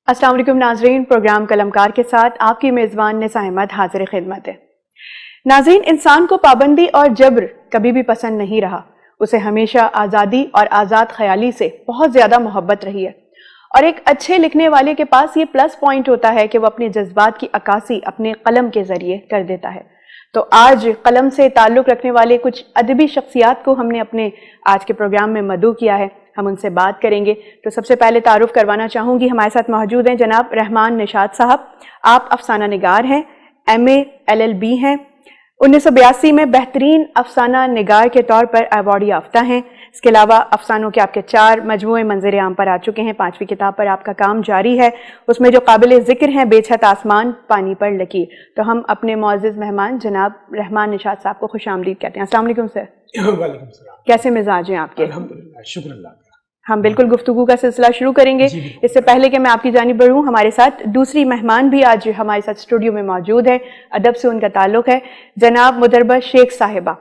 السلام علیکم ناظرین، پروگرام قلمکار کے ساتھ آپ کی میزبان نساء احمد حاضر خدمت ہے۔ ناظرین، انسان کو پابندی اور جبر کبھی بھی پسند نہیں رہا، اسے ہمیشہ آزادی اور آزاد خیالی سے بہت زیادہ محبت رہی ہے، اور ایک اچھے لکھنے والے کے پاس یہ پلس پوائنٹ ہوتا ہے کہ وہ اپنے جذبات کی عکاسی اپنے قلم کے ذریعے کر دیتا ہے۔ تو آج قلم سے تعلق رکھنے والے کچھ ادبی شخصیات کو ہم نے اپنے آج کے پروگرام میں مدعو کیا ہے، ہم ان سے بات کریں گے۔ تو سب سے پہلے تعارف کروانا چاہوں گی، ہمارے ساتھ موجود ہیں جناب رحمان نشاط صاحب۔ آپ افسانہ نگار ہیں، ایم اے LLB ہیں، 1982 میں بہترین افسانہ نگار کے طور پر ایوارڈ یافتہ ہیں۔ اس کے علاوہ افسانوں کے آپ کے 4 مجموعے منظر عام پر آ چکے ہیں، 5ویں کتاب پر آپ کا کام جاری ہے، اس میں جو قابل ذکر ہیں بے چھت آسمان، پانی پر لکیر۔ تو ہم اپنے معزز مہمان جناب رحمان نشاط صاحب کو خوش آمدید کہتے ہیں۔ السلام علیکم سر۔ وعلیکم السلام۔ کیسے مزاج ہیں آپ کے؟ الحمدللہ، شکر اللہ کا۔ ہم بالکل گفتگو کا سلسلہ شروع کریں گے۔ اس سے پہلے کہ میں آپ کی جانب بڑھوں، ہمارے ساتھ دوسری مہمان بھی آج ہمارے ساتھ اسٹوڈیو میں موجود ہے، ادب سے ان کا تعلق ہے، جناب مدربہ شیخ صاحبہ۔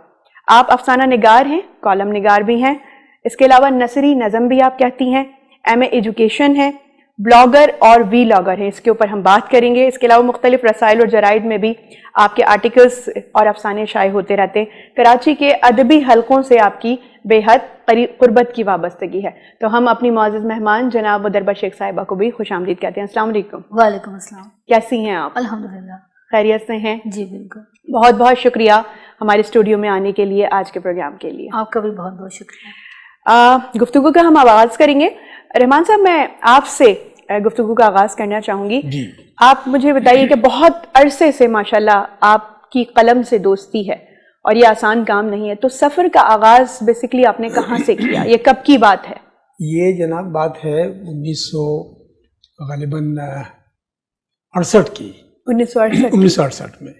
آپ افسانہ نگار ہیں، کالم نگار بھی ہیں، اس کے علاوہ نثری نظم بھی آپ کہتی ہیں، ایم اے ایجوکیشن ہے، بلاگر اور وی لاگر ہیں، اس کے اوپر ہم بات کریں گے۔ اس کے علاوہ مختلف رسائل اور جرائد میں بھی آپ کے آرٹیکلز اور افسانے شائع ہوتے رہتے ہیں۔ کراچی کے ادبی حلقوں سے آپ کی بے حد قربت کی وابستگی ہے۔ تو ہم اپنی معزز مہمان جناب مدربہ شیخ صاحبہ کو بھی خوش آمدید کہتے ہیں۔ السلام علیکم۔ وعلیکم السلام۔ کیسی ہیں آپ؟ الحمدللہ خیریت سے ہیں؟ جی بالکل۔ بہت بہت شکریہ ہمارے اسٹوڈیو میں آنے کے لیے، آج کے پروگرام کے لیے۔ آپ کا بھی بہت بہت شکریہ۔ گفتگو کا ہم آغاز کریں گے۔ رحمان صاحب، میں آپ سے گفتگو کا آغاز کرنا چاہوں گی۔ جی، آپ مجھے بتائیے کہ بہت عرصے سے ماشاءاللہ آپ کی قلم سے دوستی ہے اور یہ آسان کام نہیں ہے، تو سفر کا آغاز بیسیکلی آپ نے کہاں سے کیا؟ یہ کب کی بات ہے؟ یہ جناب بات ہے 1968 کی۔ 1968 میں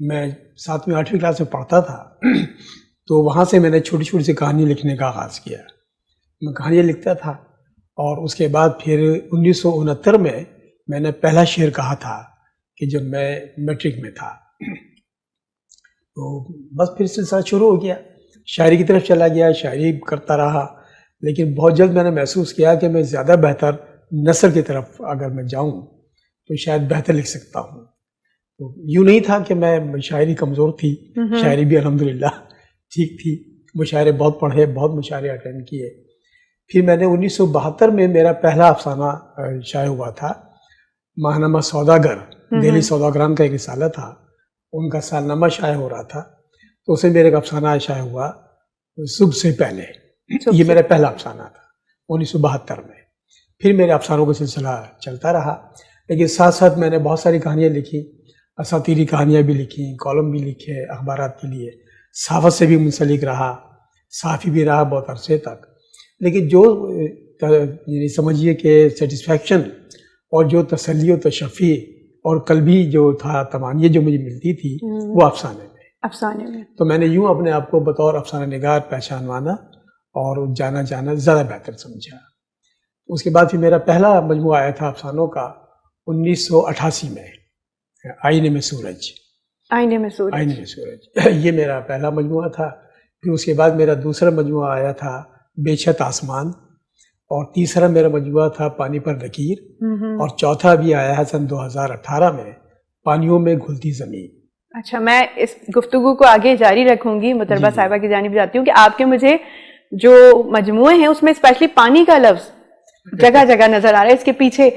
میں 7ویں 8ویں کلاس میں پڑھتا تھا، تو وہاں سے میں نے چھوٹی چھوٹی سی کہانی لکھنے کا آغاز کیا۔ میں کہانیاں لکھتا تھا، اور اس کے بعد پھر 1969 میں نے پہلا شعر کہا تھا کہ جب میں میٹرک میں تھا، تو بس پھر سلسلہ شروع ہو گیا، شاعری کی طرف چلا گیا، شاعری کرتا رہا، لیکن بہت جلد میں نے محسوس کیا کہ میں زیادہ بہتر نثر کی طرف اگر میں جاؤں تو شاید بہتر لکھ سکتا ہوں۔ تو یوں نہیں تھا کہ میں شاعری کمزور تھی، شاعری بھی الحمدللہ ٹھیک تھی، مشاعرے بہت پڑھے، بہت مشاعرے اٹینڈ کیے۔ پھر میں نے 1972 میں میرا پہلا افسانہ شائع ہوا تھا، ماہنامہ سوداگر، دہلی سوداگران کا ایک رسالہ تھا، ان کا سالنامہ شائع ہو رہا تھا، تو اسے میرا ایک افسانہ شائع ہوا صبح سے پہلے۔ یہ میرا پہلا افسانہ تھا 1972 میں۔ پھر میرے افسانوں کا سلسلہ چلتا رہا، لیکن ساتھ ساتھ میں نے بہت ساری کہانیاں لکھی، اساطیری کہانیاں بھی لکھی، کالم بھی لکھے اخبارات کے لیے، صحافت سے بھی منسلک رہا، صحافی بھی رہا بہت عرصے تک۔ لیکن جو یعنی سمجھیے کہ سیٹسفیکشن اور جو تسلی و تشفی اور قلبی جو تھا تمانیت جو مجھے ملتی تھی، وہ افسانے میں۔ تو میں نے یوں اپنے آپ کو بطور افسانہ نگار پہچانوانا اور جانا زیادہ بہتر سمجھا۔ اس کے بعد پھر میرا پہلا مجموعہ آیا تھا افسانوں کا 1988 میں، آئینے میں سورج۔ آئینے میں سورج، یہ میرا پہلا مجموعہ تھا۔ پھر اس کے بعد میرا دوسرا مجموعہ آیا تھا بے چھت آسمان، اور تیسرا میرا مجموعہ تھا پانی پر لکیر، اور چوتھا بھی آیا ہے سن 2018 میں، پانیوں میں گھلتی زمین۔ اچھا، میں اس گفتگو کو آگے جاری رکھوں گی، مطربہ صاحبہ کی جانب جاتی ہوں کہ آپ کے مجھے جو مجموعے ہیں اس میں اسپیشلی پانی کا لفظ جگہ جگہ نظر آ رہا ہے، اس کے پیچھے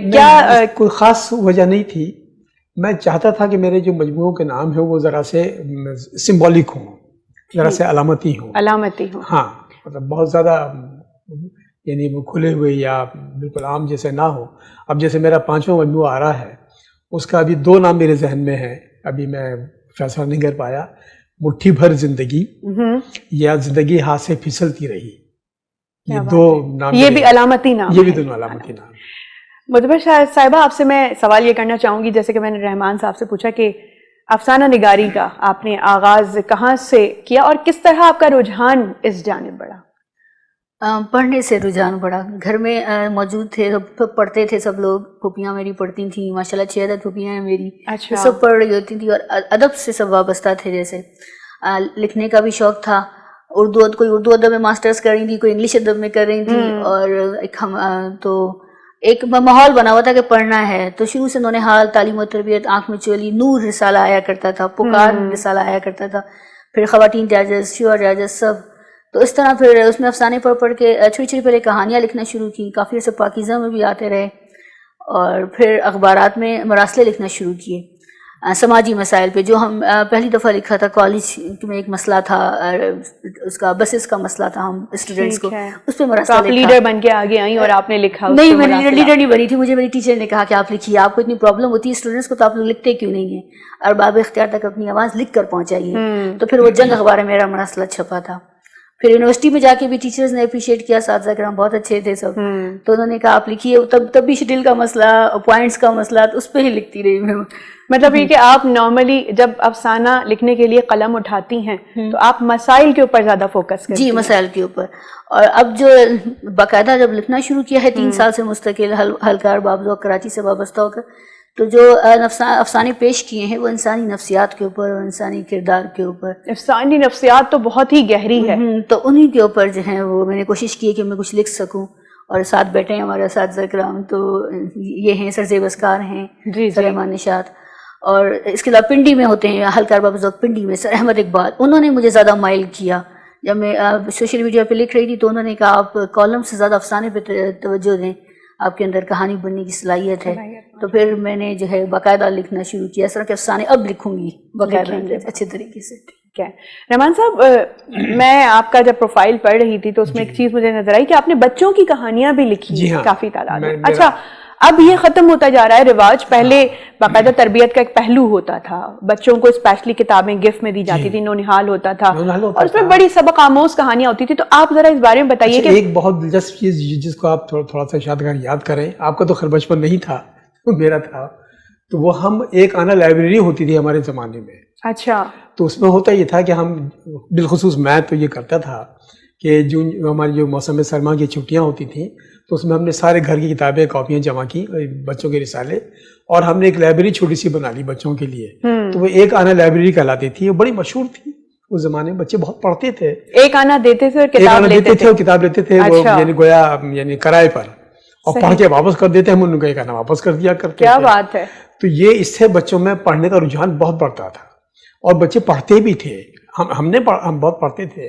کیا کوئی خاص وجہ نہیں تھی، میں چاہتا تھا کہ میرے جو مجموعوں کے نام ہیں وہ ذرا سے سمبولک ہوں، ذرا سے علامتی ہوں۔ ہاں، مطلب بہت زیادہ یعنی وہ کھلے ہوئے یا بالکل عام جیسے نہ ہو۔ اب جیسے میرا 5واں مجموعہ آ رہا ہے، اس کا ابھی 2 نام میرے ذہن میں ہیں، ابھی میں فیصلہ نہیں کر پایا، مٹھی بھر زندگی یا زندگی ہاتھ سے پھسلتی رہی۔ یہ 2 نام، یہ بھی علامتی نام، یہ بھی دونوں علامتی نام۔ مدربہ صاحبہ، آپ سے میں سوال یہ کرنا چاہوں گی، جیسے کہ میں نے رحمان صاحب سے پوچھا کہ افسانہ نگاری کا آپ نے آغاز کہاں سے کیا اور کس طرح آپ کا رجحان اس جانب بڑھا؟ پڑھنے سے رجحان بڑھا۔ گھر میں موجود تھے، پڑھتے تھے سب لوگ، پھوپھیاں میری پڑھتی تھیں، ماشاءاللہ 6 عدد پھوپھیاں ہیں میری، سب پڑھ رہی ہوتی تھی اور ادب سے سب وابستہ تھے۔ جیسے لکھنے کا بھی شوق تھا، کوئی اردو ادب میں ماسٹرز کر رہی تھی، کوئی انگلش ادب میں کر رہی تھی، اور تو ایک ماحول بنا ہوا تھا کہ پڑھنا ہے. تو شروع سے انہوں نے حال تعلیم و تربیت, آنکھ میں چولی, نور رسالہ آیا کرتا تھا, پکار رسالہ آیا کرتا تھا, پھر خواتین ڈائجسٹ, شیور ڈائجسٹ, سب. تو اس طرح پھر اس میں افسانے پڑھ پڑھ کے چھوٹی چھوٹی پہلے کہانیاں لکھنا شروع کی, کافی عرصے پاکیزہ میں بھی آتے رہے, اور پھر اخبارات میں مراسلے لکھنا شروع کیے سماجی مسائل پہ. جو ہم پہلی دفعہ لکھا تھا کالج میں, ایک مسئلہ تھا اس کا, بسز کا مسئلہ تھا, ہم اسٹوڈنٹس کو اس پہ مراسلہ لکھا. لیڈر بن کے آگے آئیں اور آپ نے لکھا؟ نہیں, میں لیڈر نہیں بنی تھی, مجھے میری ٹیچر نے کہا کہ آپ لکھیے, آپ کو اتنی پرابلم ہوتی ہے اسٹوڈنٹس کو تو آپ لوگ لکھتے کیوں نہیں ہیں, اور باب اختیار تک اپنی آواز لکھ کر پہنچائیے. تو پھر وہ جنگ اخبار میں میرا مراسلہ چھپا تھا. پھر یونیورسٹی میں جا کے بھی ٹیچرز نے اپریشیٹ کیا, اساتذہ کرام بہت اچھے تھے سب, تو انہوں نے کہا آپ لکھیے. تب بھی شٹل کا مسئلہ, پوائنٹس کا مسئلہ, تو اس پہ ہی لکھتی رہی میں. مطلب یہ کہ آپ نارملی جب افسانہ لکھنے کے لیے قلم اٹھاتی ہیں تو آپ مسائل کے اوپر زیادہ فوکس کرتی ہیں؟ جی, مسائل کے اوپر. اور اب جو باقاعدہ جب لکھنا شروع کیا ہے 3 سال سے مستقل, ہلکار بابزو کراچی سے وابستہ ہو کر, تو جو افسانے پیش کیے ہیں وہ انسانی نفسیات کے اوپر اور انسانی کردار کے اوپر. انسانی نفسیات تو بہت ہی گہری ہے, تو انہی کے اوپر جو ہیں وہ میں نے کوشش کی ہے کہ میں کچھ لکھ سکوں. اور ساتھ بیٹھے ہیں ہمارے اساتذہ کرام, تو یہ ہیں سر زیب اسکار ہیں, سلیمان نشاط, اور اس کے علاوہ پنڈی میں ہوتے ہیں ہلکار بابا ذوق پنڈی میں سر احمد اقبال. انہوں نے مجھے زیادہ مائل کیا. جب میں سوشل میڈیا پہ لکھ رہی تھی تو انہوں نے کہا آپ کالم سے زیادہ افسانے پہ توجہ دیں, آپ کے اندر کہانی بننے کی صلاحیت ہے. تو پھر میں نے جو ہے باقاعدہ لکھنا شروع کیا, اس طرح کے افسانے اب لکھوں گی باقاعدہ اچھے طریقے سے. ٹھیک ہے. رحمان صاحب, میں آپ کا جب پروفائل پڑھ رہی تھی تو اس میں ایک چیز مجھے نظر آئی کہ آپ نے بچوں کی کہانیاں بھی لکھی ہیں کافی تعداد میں. اچھا, اب یہ ختم ہوتا جا رہا ہے رواج. پہلے باقاعدہ تربیت کا ایک پہلو ہوتا تھا, بچوں کو اسپیشلی کتابیں گفٹ میں دی جاتی تھی, نونہال ہوتا تھا, اور اس میں بڑی سبق آموز کہانیاں ہوتی تھی. تو آپ ذرا اس بارے میں بتائیے کہ ایک بہت دلچسپ چیز جس کو آپ تھوڑا سا شاید اگر یاد کریں, آپ کا تو خیر بچپن نہیں تھا, میرا تھا, تو وہ ہم ایک آنا لائبریری ہوتی تھی ہمارے زمانے میں. اچھا. تو اس میں ہوتا یہ تھا کہ ہم بالخصوص میں تو یہ کرتا تھا کہ جو ہماری جو موسم سرما کی چھٹیاں ہوتی تھیں تو اس میں ہم نے سارے گھر کی کتابیں کاپیاں جمع کی, بچوں کے رسالے, اور ہم نے ایک لائبریری چھوٹی سی بنا لی بچوں کے لیے. تو وہ ایک آنا لائبریری کہلاتی تھی, وہ بڑی مشہور تھی اس زمانے میں, بچے بہت پڑھتے تھے. ایک آنا دیتے تھے اور کتاب لیتے تھے, اور کتاب لیتے تھے, یعنی گویا یعنی کرائے پر, اور پڑھ کے واپس کر دیتے, ہم ان کو ایک آنا واپس کر دیا کرتے. کیا بات ہے. تو یہ اس سے بچوں میں پڑھنے کا رجحان بہت بڑھتا تھا, اور بچے پڑھتے بھی تھے. ہم بہت پڑھتے تھے,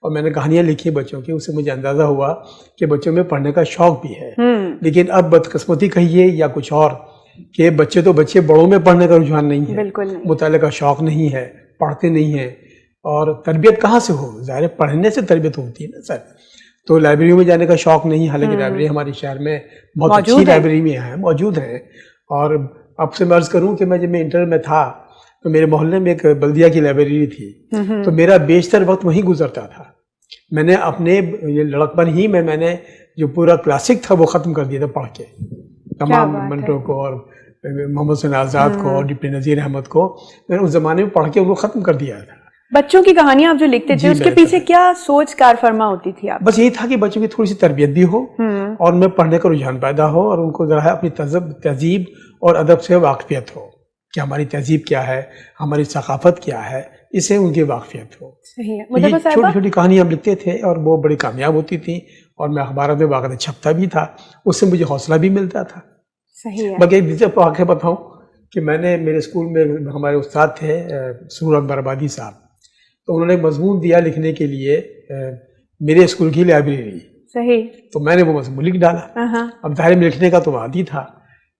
اور میں نے کہانیاں لکھی بچوں کی, اس سے مجھے اندازہ ہوا کہ بچوں میں پڑھنے کا شوق بھی ہے. لیکن اب بدقسمتی کہیے یا کچھ اور, کہ بچے تو بچے, بڑوں میں پڑھنے کا رجحان نہیں ہے, بالکل مطالعے کا شوق نہیں ہے, پڑھتے نہیں ہیں, اور تربیت کہاں سے ہو, ظاہر پڑھنے سے تربیت ہوتی ہے نا سر. تو لائبریری میں جانے کا شوق نہیں, حالانکہ لائبریری ہمارے شہر میں بہت اچھی لائبریری میں ہے, موجود ہے. اور اب سے میں عرض کروں کہ جب میں انٹر میں تھا تو میرے محلے میں ایک بلدیہ کی لائبریری تھی, تو میرا بیشتر وقت وہیں گزرتا تھا. میں نے اپنے لڑکپن ہی میں نے جو پورا کلاسک تھا وہ ختم کر دیا تھا پڑھ کے, تمام منٹوں کو, اور محمد حسین آزاد کو, اور ڈپٹی نذیر احمد کو, میں نے اس زمانے میں پڑھ کے ان کو ختم کر دیا تھا. بچوں کی کہانیاں آپ جو لکھتے تھے اس کے پیچھے کیا سوچ کار فرما ہوتی تھی آپ؟ بس یہی تھا کہ بچوں کی تھوڑی سی تربیت بھی ہو, اور ان میں پڑھنے کا رجحان پیدا ہو, اور ان کو ذرا اپنی تہذیب اور ادب سے واقفیت ہو کہ ہماری تہذیب کیا ہے, ہماری ثقافت کیا ہے, اس سے ان کی واقفیت ہو. صحیح ہے. چھوٹی چھوٹی کہانیاں ہم لکھتے تھے اور وہ بڑی کامیاب ہوتی تھیں, اور میں اخبارات میں باقاعدہ چھپتا بھی تھا, اس سے مجھے حوصلہ بھی ملتا تھا. صحیح ہے. باقی ایک دلچسپ واقعہ بتاؤں کہ میں نے میرے اسکول میں ہمارے استاد تھے سرور اکبر آبادی صاحب, تو انہوں نے مضمون دیا لکھنے کے لیے میرے اسکول کی لائبریری. صحیح. تو میں نے وہ مضمون لکھ ڈالا. اب ظاہر میں لکھنے کا تو عادی تھا,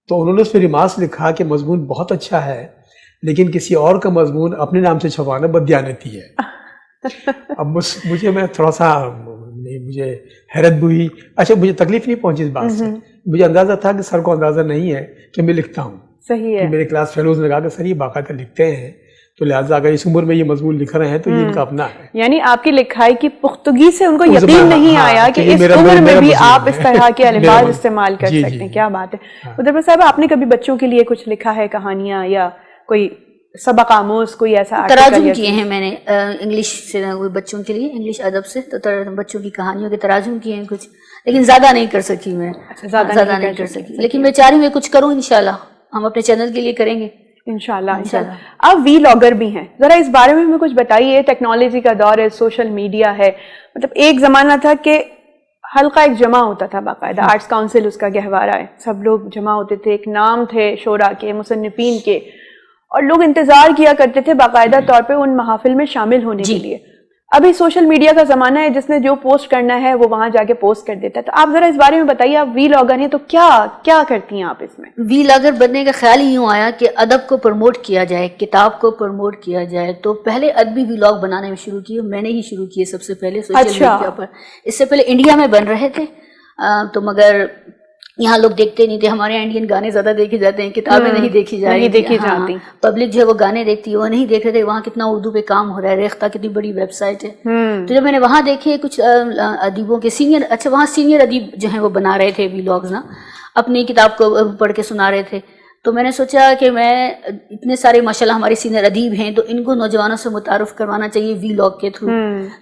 تو انہوں نے اس پہ ریمارکس لکھا کہ مضمون بہت اچھا ہے, لیکن کسی اور کا مضمون اپنے نام سے چھپوانا بددیانتی ہے. اب میں تھوڑا سا مجھے حیرت بھی ہوئی. اچھا, مجھے تکلیف نہیں پہنچی اس بات سے, مجھے اندازہ تھا کہ سر کو اندازہ نہیں ہے کہ میں لکھتا ہوں. صحیح ہے. کہ میرے کلاس فیلوز نے کہا کہ سر یہ باقاعدہ لکھتے ہیں, تو لہٰذا اگر اس عمر میں یہ مضمون لکھ رہے ہیں تو یہ ان کا اپنا ہے. یعنی آپ کی لکھائی کی پختگی سے ان کو یقین نہیں آیا کہ اس عمر میں بھی آپ اس طرح کے الفاظ استعمال کر سکتے ہیں. کیا بات ہے. مدبر صاحب, آپ نے کبھی بچوں کے لیے کچھ لکھا ہے, کہانیاں یا کوئی سبق آموز کوئی ایسا؟ تراجم کیے ہیں میں نے انگلش سے, بچوں کے لیے انگلش ادب سے, تو بچوں کی کہانیوں کے تراجم کیے ہیں کچھ, لیکن زیادہ نہیں کر سکی میں, زیادہ نہیں کر سکی. لیکن میں چاہ رہی ہوں میں کچھ کروں, انشاءاللہ ہم اپنے چینل کے لیے کریں گے انشاءاللہ. آپ وی لاگر بھی ہیں, ذرا اس بارے میں ہمیں کچھ بتائیے. ٹیکنالوجی کا دور ہے, سوشل میڈیا ہے, مطلب ایک زمانہ تھا کہ حلقہ ایک جمع ہوتا تھا باقاعدہ, آرٹس کاؤنسل اس کا گہوارہ ہے, سب لوگ جمع ہوتے تھے, ایک نام تھے شعراء کے, مصنفین کے, اور لوگ انتظار کیا کرتے تھے باقاعدہ طور پہ ان محافل میں شامل ہونے کے لیے. ابھی سوشل میڈیا کا زمانہ ہے, جس نے جو پوسٹ کرنا ہے وہ وہاں جا کے پوسٹ کر دیتا ہے. تو آپ ذرا اس بارے میں بتائیے, آپ وی لاگر ہیں تو کیا کرتی ہیں آپ اس میں؟ وی لاگر بننے کا خیال ہی یوں آیا کہ ادب کو پروموٹ کیا جائے, کتاب کو پروموٹ کیا جائے. تو پہلے ادبی وی لاگ بنانے میں شروع کیے, میں نے ہی شروع کیے سب سے پہلے سوشل میڈیا پر. اس سے پہلے انڈیا میں بن رہے تھے تو مگر یہاں لوگ دیکھتے نہیں تھے. ہمارے یہاں انڈین گانے زیادہ دیکھے جاتے ہیں, کتابیں نہیں دیکھی جاتی. پبلک جو ہے وہ گانے دیکھتی ہے, وہ نہیں دیکھ رہے تھے وہاں کتنا اردو پہ کام ہو رہا ہے. ریختہ کتنی بڑی ویب سائٹ ہے. تو جب میں نے وہاں دیکھے کچھ ادیبوں کے سینئر, اچھا وہاں سینئر ادیب جو ہیں وہ بنا رہے تھے وی لاگز نا, اپنی کتاب کو پڑھ کے سنا رہے تھے. تو میں نے سوچا کہ میں اتنے سارے ماشاءاللہ ہمارے سینئر ادیب ہیں تو ان کو نوجوانوں سے متعارف کروانا چاہیے وی لاگ کے تھرو.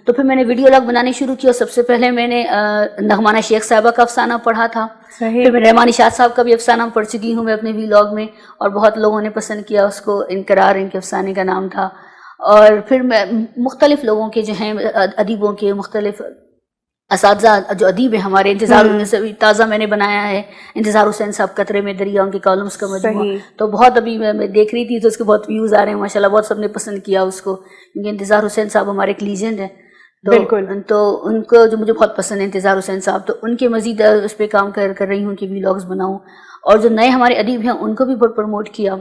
تو پھر میں نے ویڈیو لاگ بنانے شروع کیا. سب سے پہلے میں نے نغمانہ شیخ صاحبہ کا افسانہ پڑھا تھا. پھر میں رحمان اشاد صاحب کا بھی افسانہ پڑھ چکی ہوں میں اپنے وی لاگ میں, اور بہت لوگوں نے پسند کیا اس کو. انقرار ان کے افسانے کا نام تھا. اور پھر میں مختلف لوگوں کے جو ہیں ادیبوں کے مختلف اساتذہ جو ادیب ہیں ہمارے, انتظار تازہ میں نے بنایا ہے انتظار حسین صاحب قطرے میں دریا, ان کے کالمز کا مجموعہ. تو بہت ابھی میں دیکھ رہی تھی تو اس کے بہت ویوز آ رہے ہیں ماشاءاللہ, بہت سب نے پسند کیا اس کو, کیونکہ انتظار حسین صاحب ہمارے ایک لیجنڈ ہیں. بالکل. تو ان کو جو مجھے بہت پسند ہے انتظار حسین صاحب, تو ان کے مزید اس پہ کام کر رہی ہوں کہ وی لاگز بناؤں. اور جو نئے ہمارے ادیب ہیں ان کو بھی بہت پروموٹ کیا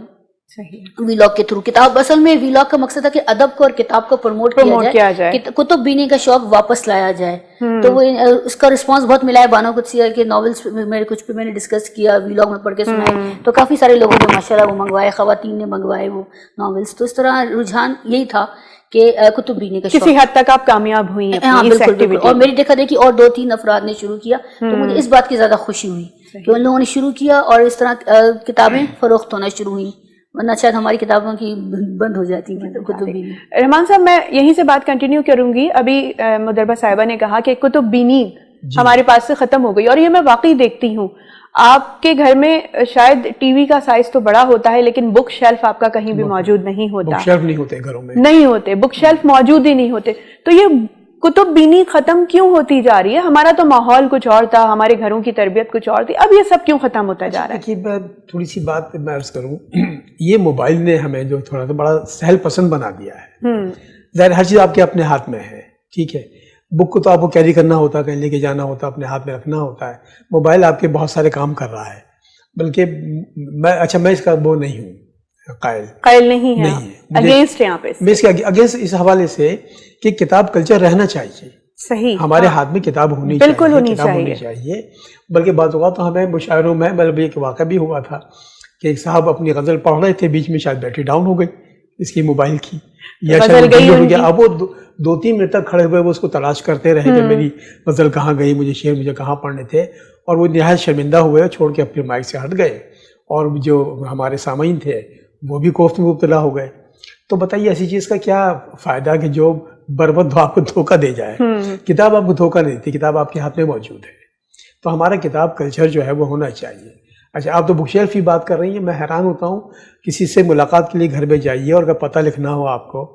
وی لاگ کے تھرو. کتاب اصل میں وی لاگ کا مقصد ہے کہ ادب کو اور کتاب کو پروموٹ کیا جائے, کتب بینی کا شوق واپس لایا جائے. تو وہ اس کا رسپانس بہت ملا ہے. بانو قدسیہ کے ناولس میں کچھ پہ میں نے ڈسکس کیا, وی لاگ میں پڑھ کے سنائے, تو کافی سارے لوگوں نے ماشاءاللہ وہ منگوائے, خواتین نے منگوائے وہ ناولس. تو اس طرح رجحان یہی تھا کہ کتب بینی کا شوق. کسی حد تک آپ کامیاب ہوئی ہیں. ہاں بالکل. اور میری دیکھا دیکھی اور 2-3 افراد نے شروع کیا, تو مجھے اس بات کی زیادہ خوشی ہوئی کہ ان لوگوں نے شروع کیا اور اس طرح کتابیں فروخت ہونا شروع ہوئیں, ورنہ شاید ہماری کتابوں کی بند ہو جاتی ہیں کتب بینی. رحمان صاحب میں یہیں سے بات کنٹینیو کروں گی. ابھی مدربہ صاحبہ نے کہا کہ کتب بینی ہمارے پاس سے ختم ہو گئی, اور یہ میں واقعی دیکھتی ہوں. آپ کے گھر میں شاید ٹی وی کا سائز تو بڑا ہوتا ہے, لیکن بک شیلف آپ کا کہیں بھی موجود نہیں ہوتا. بک شیلف نہیں ہوتے گھروں میں, نہیں ہوتے, بک شیلف موجود ہی نہیں ہوتے. تو یہ کتب بینی ختم کیوں ہوتی جا رہی ہے؟ ہمارا تو ماحول کچھ اور تھا, ہمارے گھروں کی تربیت کچھ اور تھی, اب یہ سب کیوں ختم ہوتا جا رہا ہے؟ دیکھیے میں تھوڑی سی بات میں عرض کروں, یہ موبائل نے ہمیں جو تھوڑا سا بڑا سہل پسند بنا دیا ہے. ظاہر ہر چیز آپ کے اپنے ہاتھ میں ہے, ٹھیک ہے. بک کو تو آپ کو کیری کرنا ہوتا ہے, کہیں لے کے جانا ہوتا ہے, اپنے ہاتھ میں رکھنا ہوتا ہے. موبائل آپ کے بہت سارے کام کر رہا ہے. بلکہ میں اس کا وہ نہیں ہوں, قائل نہیں ہے, اگینسٹ ہیں آپ اس. میں اس کے اگینسٹ اس حوالے سے کہ کتاب کلچر رہنا چاہیے. صحیح, ہمارے ہاتھ میں کتاب ہونی چاہیے. بلکہ بعض اوقات تو ہمیں مشاعروں میں مطلب ایک واقعہ بھی ہوا تھا کہ ایک صاحب اپنی غزل پڑھ رہے تھے, بیچ میں شاید بیٹری ڈاؤن ہو گئی اس کی موبائل کی, یا شاید ہو گیا. اب وہ 2-3 منٹ تک کھڑے ہوئے وہ اس کو تلاش کرتے رہے کہ میری غزل کہاں گئی, مجھے شعر مجھے کہاں پڑھنے تھے. اور وہ نہایت شرمندہ ہوئے, چھوڑ کے اپنے مائک سے ہٹ گئے, اور جو ہمارے سامعین تھے وہ بھی کوفت میں مبتلا ہو گئے. تو بتائیے ایسی چیز کا کیا فائدہ کہ جو بربد آپ کو دھوکہ دے جائے. کتاب آپ کو دھوکہ نہیں دیتی, کتاب آپ کے ہاتھ میں موجود ہے. تو ہمارا کتاب کلچر جو ہے وہ ہونا چاہیے. اچھا آپ تو بک شیلف کی بات کر رہی ہیں, میں حیران ہوتا ہوں کسی سے ملاقات کے لیے گھر میں جائیے اور اگر پتہ لکھنا ہو آپ کو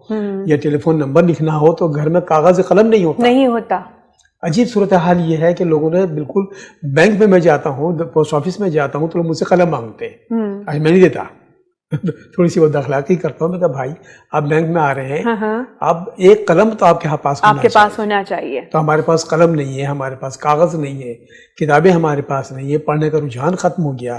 یا ٹیلی فون نمبر لکھنا ہو تو گھر میں کاغذ قلم نہیں ہوتا. عجیب صورتحال یہ ہے کہ لوگوں نے بالکل, بینک میں جاتا ہوں, پوسٹ آفس میں جاتا ہوں تو لوگ مجھ سے قلم مانگتے ہیں, آج میں نہیں دیتا. تھوڑی سی بد اخلاقی کرتا ہوں, میں کہا بھائی آپ بینک میں آ رہے ہیں, آپ ایک قلم تو آپ کے پاس ہونا چاہیے. تو ہمارے پاس قلم نہیں ہے, ہمارے پاس کاغذ نہیں ہے, کتابیں ہمارے پاس نہیں ہے, پڑھنے کا رجحان ختم ہو گیا,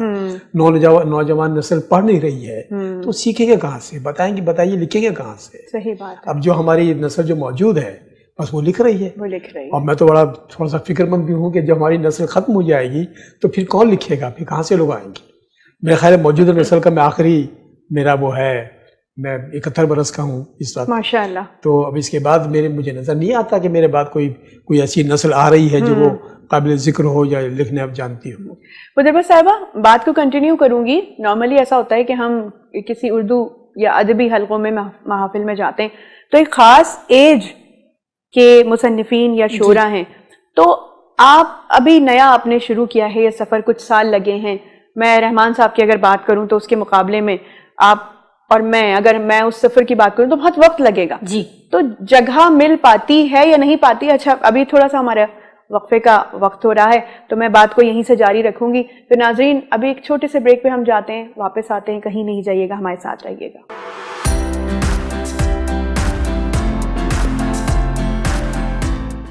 نوجوان نسل پڑھ نہیں رہی ہے, تو سیکھیں گے کہاں سے؟ بتائیے لکھیں گے کہاں سے؟ صحیح بات. اب جو ہماری نسل جو موجود ہے بس وہ لکھ رہی ہے. اور میں تو بڑا تھوڑا سا فکر مند بھی ہوں کہ جب ہماری نسل ختم ہو جائے گی تو پھر کون لکھے گا, پھر کہاں سے لوگ آئیں گے؟ میرے خیال ہے موجودہ نسل کا میں آخری میرا وہ ہے, میں 71 برس کا ہوں اس وقت ماشاءاللہ. تو اب اس کے بعد مجھے نظر نہیں آتا کہ میرے بعد کوئی ایسی نسل آ رہی ہے جو وہ قابل ذکر ہو یا لکھنے اب جانتی ہو. مدربہ صاحبہ بات کو کنٹینیو کروں گی. نارملی ایسا ہوتا ہے کہ ہم کسی اردو یا ادبی حلقوں میں محافل میں جاتے ہیں تو ایک خاص ایج کے مصنفین یا شعراء ہیں, تو آپ ابھی نیا آپ نے شروع کیا ہے, یہ سفر کچھ سال لگے ہیں. میں رحمان صاحب کی اگر بات کروں تو اس کے مقابلے میں آپ اور اگر میں اس سفر کی بات کروں تو بہت وقت لگے گا. جی. تو جگہ مل پاتی ہے یا نہیں پاتی؟ اچھا ابھی تھوڑا سا ہمارا وقفے کا وقت ہو رہا ہے تو میں بات کو یہیں سے جاری رکھوں گی. پھر ناظرین ابھی ایک چھوٹے سے بریک پہ ہم جاتے ہیں, واپس آتے ہیں, کہیں نہیں جائیے گا, ہمارے ساتھ رہیے گا.